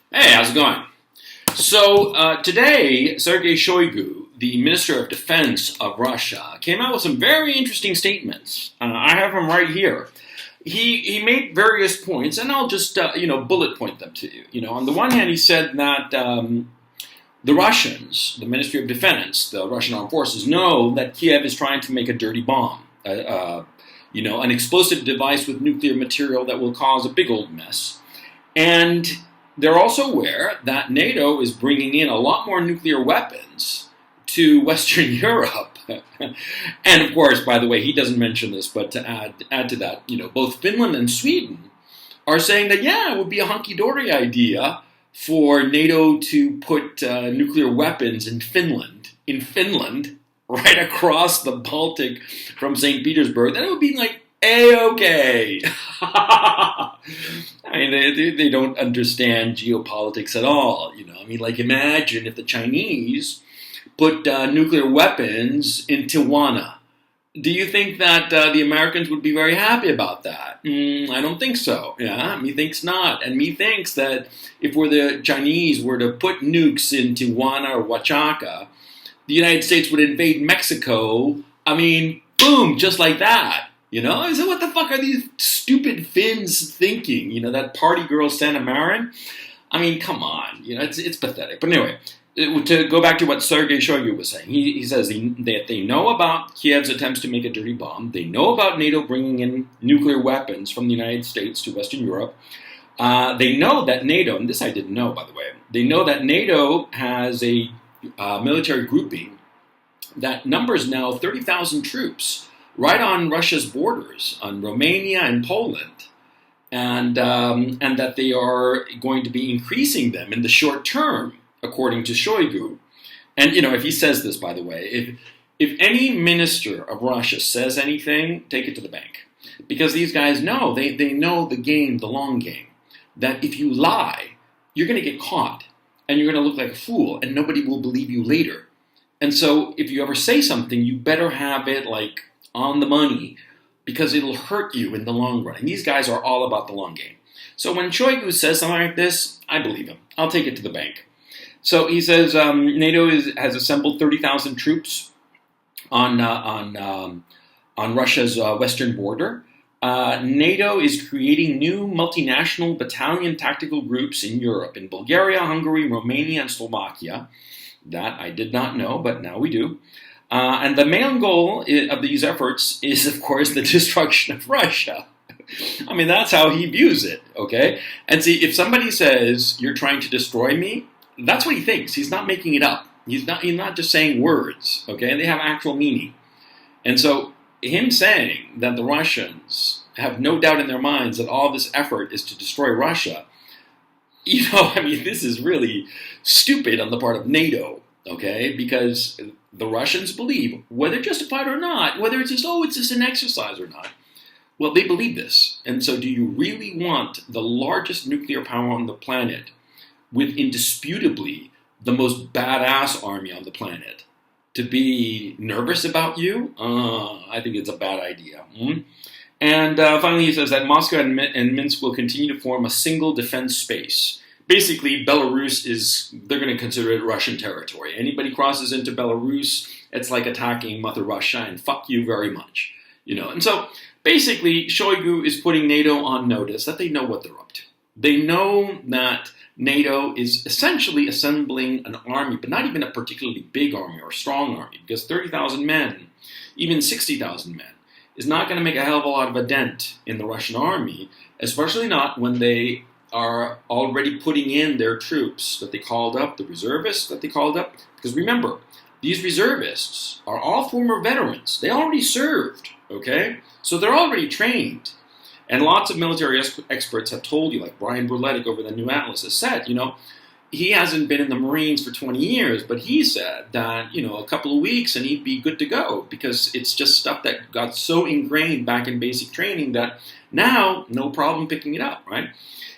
Hey, how's it going? So today, Sergei Shoigu, the Minister of Defense of Russia, came out with some very interesting statements. I have them right here. He made various points, and I'll just bullet point them to you. On the one hand, he said that the Russians, the Ministry of Defense, the Russian armed forces, know that Kiev is trying to make a dirty bomb, an explosive device with nuclear material that will cause a big old mess. And they're also aware that NATO is bringing in a lot more nuclear weapons to Western Europe. And of course, by the way, he doesn't mention this, but to add to that, both Finland and Sweden are saying that, yeah, it would be a hunky-dory idea for NATO to put nuclear weapons in Finland, right across the Baltic from St. Petersburg. Then it would be like, A-okay. I mean, they don't understand geopolitics at all. Imagine if the Chinese put nuclear weapons in Tijuana. Do you think that the Americans would be very happy about that? I don't think so. Yeah, methinks not. And methinks that if the Chinese were to put nukes in Tijuana or Oaxaca, the United States would invade Mexico. I mean, boom, just like that. So what the fuck are these stupid Finns thinking? That party girl Santa Marin? I mean, come on. It's pathetic. But anyway, to go back to what Sergei Shoigu was saying, he says that they know about Kiev's attempts to make a dirty bomb. They know about NATO bringing in nuclear weapons from the United States to Western Europe. They know that NATO, and this I didn't know, by the way, they know that NATO has a military grouping that numbers now 30,000 troops right on Russia's borders, on Romania and Poland, and that they are going to be increasing them in the short term, according to Shoigu. And, if he says this, by the way, if any minister of Russia says anything, take it to the bank. Because these guys know, they know the game, the long game, that if you lie, you're going to get caught, and you're going to look like a fool, and nobody will believe you later. And so if you ever say something, you better have it, on the money, because it'll hurt you in the long run. And these guys are all about the long game. So when Shoigu says something like this, I believe him. I'll take it to the bank. So he says NATO has assembled 30,000 troops on Russia's western border. NATO is creating new multinational battalion tactical groups in Europe, in Bulgaria, Hungary, Romania, and Slovakia. That I did not know, but now we do. And the main goal of these efforts is, of course, the destruction of Russia. I mean, that's how he views it, okay? And see, if somebody says, you're trying to destroy me, that's what he thinks. He's not making it up. He's not just saying words, okay? And they have actual meaning. And so him saying that the Russians have no doubt in their minds that all this effort is to destroy Russia, this is really stupid on the part of NATO, okay? Because the Russians believe, whether justified or not, whether it's just an exercise or not, well, they believe this. And so do you really want the largest nuclear power on the planet with indisputably the most badass army on the planet to be nervous about you? I think it's a bad idea. And finally, he says that Moscow and Minsk will continue to form a single defense space. Basically, Belarus they're going to consider it Russian territory. Anybody crosses into Belarus, it's like attacking Mother Russia, and fuck you very much. And so, basically, Shoigu is putting NATO on notice that they know what they're up to. They know that NATO is essentially assembling an army, but not even a particularly big army or strong army, because 30,000 men, even 60,000 men, is not going to make a hell of a lot of a dent in the Russian army, especially not when they are already putting in their troops that they called up, the reservists that they called up. Because remember, these reservists are all former veterans. They already served, okay? So they're already trained. And lots of military experts have told you, like Brian Berletic over the New Atlas has said, he hasn't been in the Marines for 20 years, but he said that, a couple of weeks and he'd be good to go, because it's just stuff that got so ingrained back in basic training that now, no problem picking it up, right?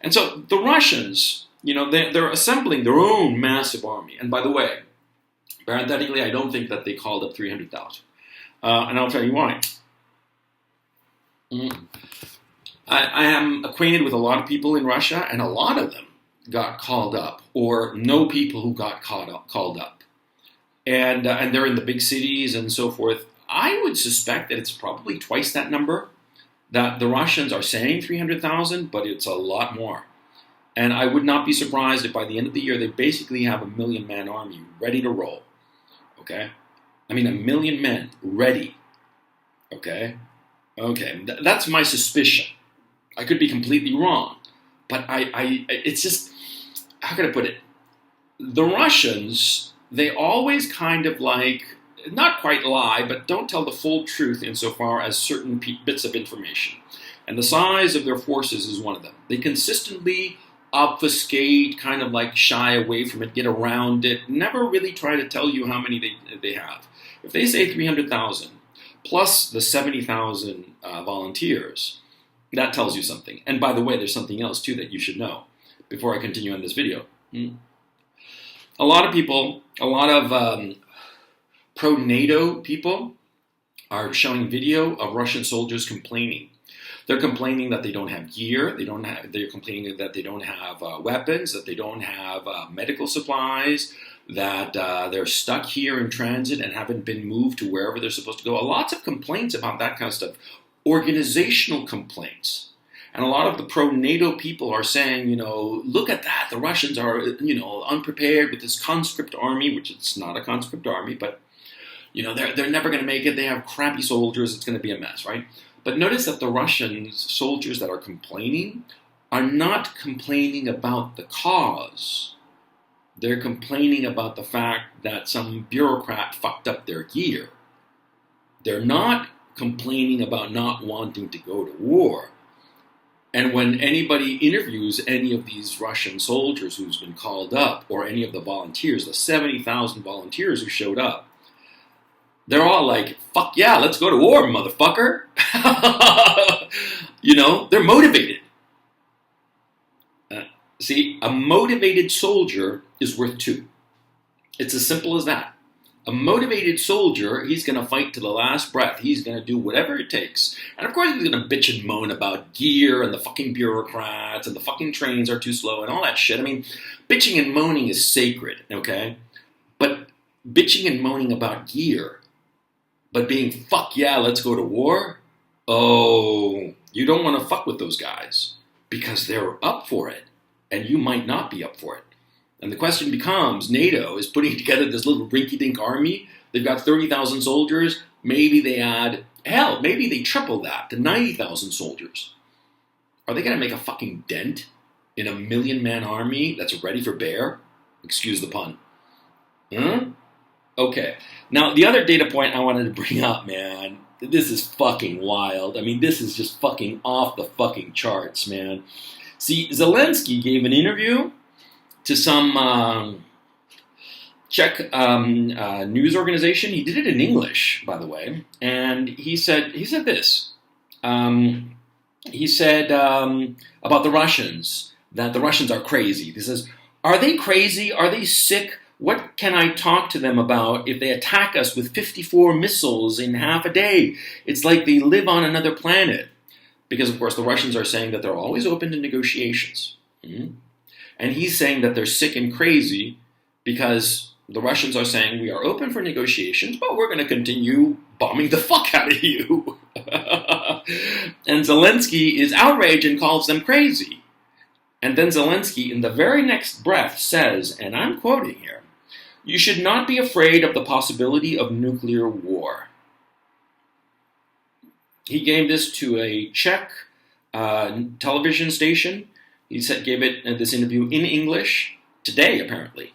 And so the Russians, they're assembling their own massive army. And by the way, parenthetically, I don't think that they called up 300,000. And I'll tell you why. I am acquainted with a lot of people in Russia, and a lot of them got called up or know people who got called up, and they're in the big cities and so forth, I would suspect that it's probably twice that number. That the Russians are saying 300,000, but it's a lot more. And I would not be surprised if by the end of the year they basically have a 1,000,000-man army ready to roll. Okay? I mean, 1,000,000 men ready. Okay? Okay, that's my suspicion. I could be completely wrong. But it's just, how can I put it? The Russians, they always kind of like, not quite lie, but don't tell the full truth insofar as certain bits of information. And the size of their forces is one of them. They consistently obfuscate, kind of like shy away from it, get around it, never really try to tell you how many they have. If they say 300,000 plus the 70,000 volunteers, that tells you something. And by the way, there's something else too that you should know before I continue on this video. A lot of people, a lot of pro-NATO people are showing video of Russian soldiers complaining. They're complaining that they don't have gear. They're complaining that they don't have weapons, that they don't have medical supplies, that they're stuck here in transit and haven't been moved to wherever they're supposed to go. Lots of complaints about that kind of stuff. Organizational complaints. And a lot of the pro-NATO people are saying, look at that. The Russians are, unprepared with this conscript army, which it's not a conscript army, but, they're never going to make it. They have crappy soldiers. It's going to be a mess, right? But notice that the Russian soldiers that are complaining are not complaining about the cause. They're complaining about the fact that some bureaucrat fucked up their gear. They're not complaining about not wanting to go to war. And when anybody interviews any of these Russian soldiers who's been called up, or any of the volunteers, the 70,000 volunteers who showed up, they're all like, fuck yeah, let's go to war, motherfucker. They're motivated. See, a motivated soldier is worth two. It's as simple as that. A motivated soldier, he's going to fight to the last breath. He's going to do whatever it takes. And of course he's going to bitch and moan about gear and the fucking bureaucrats and the fucking trains are too slow and all that shit. I mean, bitching and moaning is sacred, okay? But bitching and moaning about gear, but being fuck yeah, let's go to war? Oh, you don't want to fuck with those guys because they're up for it and you might not be up for it. And the question becomes, NATO is putting together this little rinky-dink army. They've got 30,000 soldiers. Maybe they add, maybe they triple that to 90,000 soldiers. Are they going to make a fucking dent in a 1,000,000-man army that's ready for bear? Excuse the pun. Okay. Now, the other data point I wanted to bring up, man, this is fucking wild. I mean, this is just fucking off the fucking charts, man. See, Zelensky gave an interview to some Czech news organization. He did it in English, by the way, and he said this. He said about the Russians, that the Russians are crazy. He says, are they crazy? Are they sick? What can I talk to them about if they attack us with 54 missiles in half a day? It's like they live on another planet. Because, of course, the Russians are saying that they're always open to negotiations. And he's saying that they're sick and crazy because the Russians are saying we are open for negotiations, but we're going to continue bombing the fuck out of you. And Zelensky is outraged and calls them crazy. And then Zelensky, in the very next breath, says, and I'm quoting here, "You should not be afraid of the possibility of nuclear war." He gave this to a Czech television station. He gave it this interview in English today, apparently.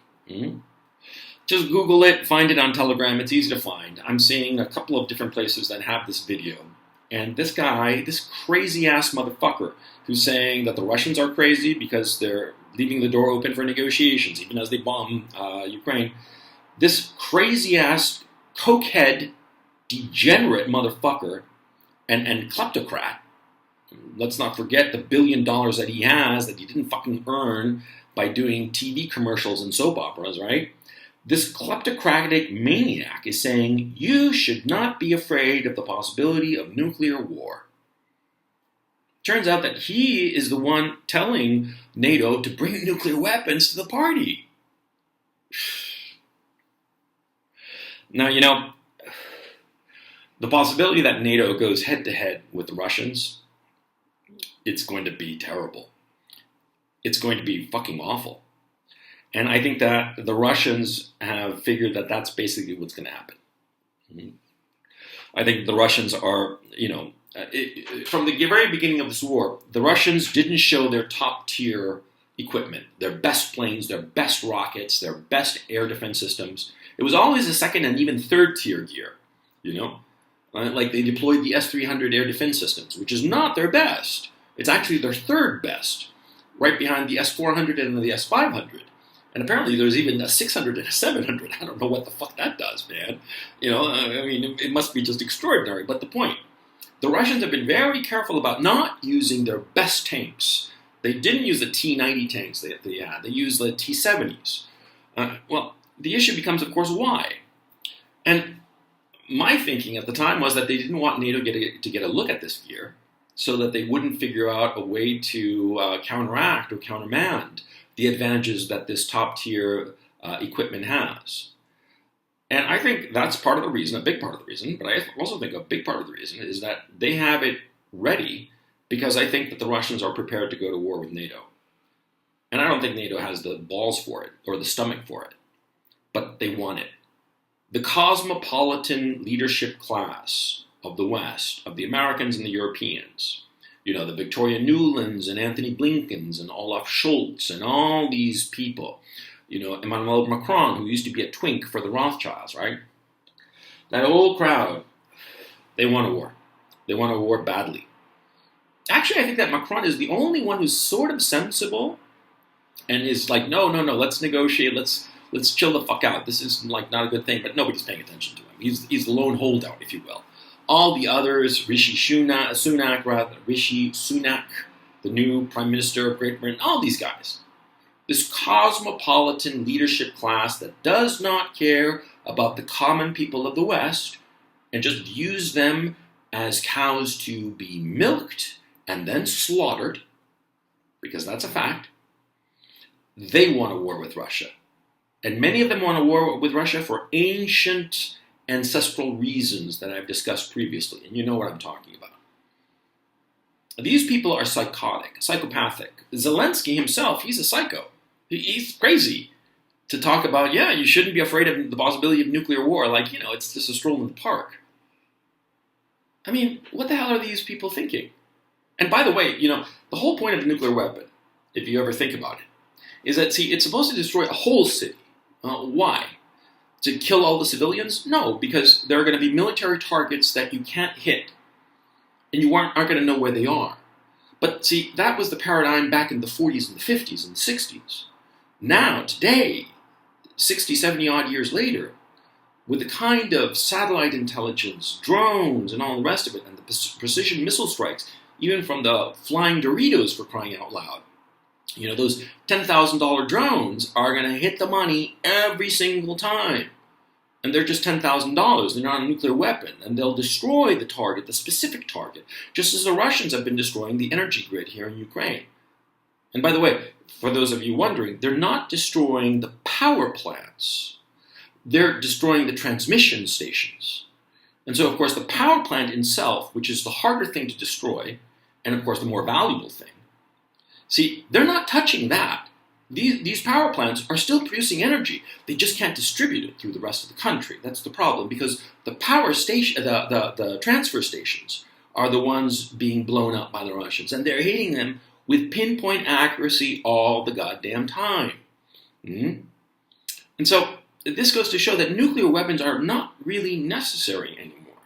Just Google it, find it on Telegram. It's easy to find. I'm seeing a couple of different places that have this video. And this guy, this crazy-ass motherfucker, who's saying that the Russians are crazy because they're leaving the door open for negotiations, even as they bomb Ukraine. This crazy-ass, cokehead, degenerate motherfucker and kleptocrat. Let's not forget the $1 billion that he has that he didn't fucking earn by doing TV commercials and soap operas, right? This kleptocratic maniac is saying, you should not be afraid of the possibility of nuclear war. Turns out that he is the one telling NATO to bring nuclear weapons to the party. Now, the possibility that NATO goes head-to-head with the Russians, it's going to be terrible. It's going to be fucking awful. And I think that the Russians have figured that that's basically what's going to happen. I think the Russians are, from the very beginning of this war, the Russians didn't show their top-tier equipment, their best planes, their best rockets, their best air defense systems. It was always the second and even third-tier gear, Like they deployed the S-300 air defense systems, which is not their best. It's actually their third best, right behind the S-400 and the S-500. And apparently there's even a 600 and a 700. I don't know what the fuck that does, man. It must be just extraordinary. But the point, the Russians have been very careful about not using their best tanks. They didn't use the T-90 tanks that they had. They used the T-70s. The issue becomes, of course, why? And my thinking at the time was that they didn't want NATO to get a look at this gear so that they wouldn't figure out a way to counteract or countermand the advantages that this top-tier equipment has. And I think that's part of the reason, a big part of the reason, but I also think a big part of the reason is that they have it ready because I think that the Russians are prepared to go to war with NATO. And I don't think NATO has the balls for it or the stomach for it, but they want it. The cosmopolitan leadership class of the West, of the Americans and the Europeans, the Victoria Nulands and Anthony Blinkens and Olaf Scholz and all these people, Emmanuel Macron, who used to be a twink for the Rothschilds, right? That old crowd, they want a war. They want a war badly. Actually, I think that Macron is the only one who's sort of sensible and is like, no, let's negotiate, let's chill the fuck out. This is not a good thing, but nobody's paying attention to him. He's the lone holdout, if you will. All the others, Rishi Sunak, the new Prime Minister of Great Britain, all these guys. This cosmopolitan leadership class that does not care about the common people of the West and just views them as cows to be milked and then slaughtered, because that's a fact. They want a war with Russia. And many of them want a war with Russia for ancient ancestral reasons that I've discussed previously, and you know what I'm talking about. These people are psychopathic. Zelensky himself, he's a psycho. He's crazy to talk about, you shouldn't be afraid of the possibility of nuclear war, it's just a stroll in the park. What the hell are these people thinking? And by the way, the whole point of a nuclear weapon, if you ever think about it, is that, it's supposed to destroy a whole city. Why? To kill all the civilians? No, because there are going to be military targets that you can't hit, and you aren't going to know where they are. But that was the paradigm back in the 40s and the 50s and the 60s. Now, today, 60, 70 odd years later, with the kind of satellite intelligence, drones, and all the rest of it, and the precision missile strikes, even from the flying Doritos for crying out loud, those $10,000 drones are going to hit the money every single time. And they're just $10,000. They're not a nuclear weapon. And they'll destroy the target, the specific target, just as the Russians have been destroying the energy grid here in Ukraine. And by the way, for those of you wondering, they're not destroying the power plants. They're destroying the transmission stations. And so, of course, the power plant itself, which is the harder thing to destroy, and of course the more valuable thing, they're not touching that. These power plants are still producing energy. They just can't distribute it through the rest of the country. That's the problem, because the power station, the transfer stations, are the ones being blown up by the Russians, and they're hitting them with pinpoint accuracy all the goddamn time. And so this goes to show that nuclear weapons are not really necessary anymore,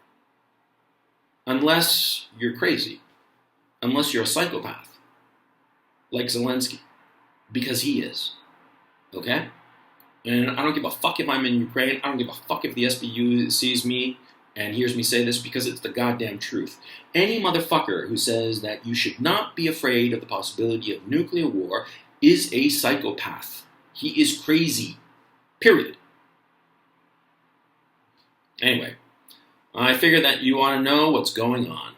unless you're crazy, unless you're a psychopath. Like Zelensky, because he is, okay? And I don't give a fuck if I'm in Ukraine. I don't give a fuck if the SBU sees me and hears me say this, because it's the goddamn truth. Any motherfucker who says that you should not be afraid of the possibility of nuclear war is a psychopath. He is crazy, period. Anyway, I figure that you want to know what's going on.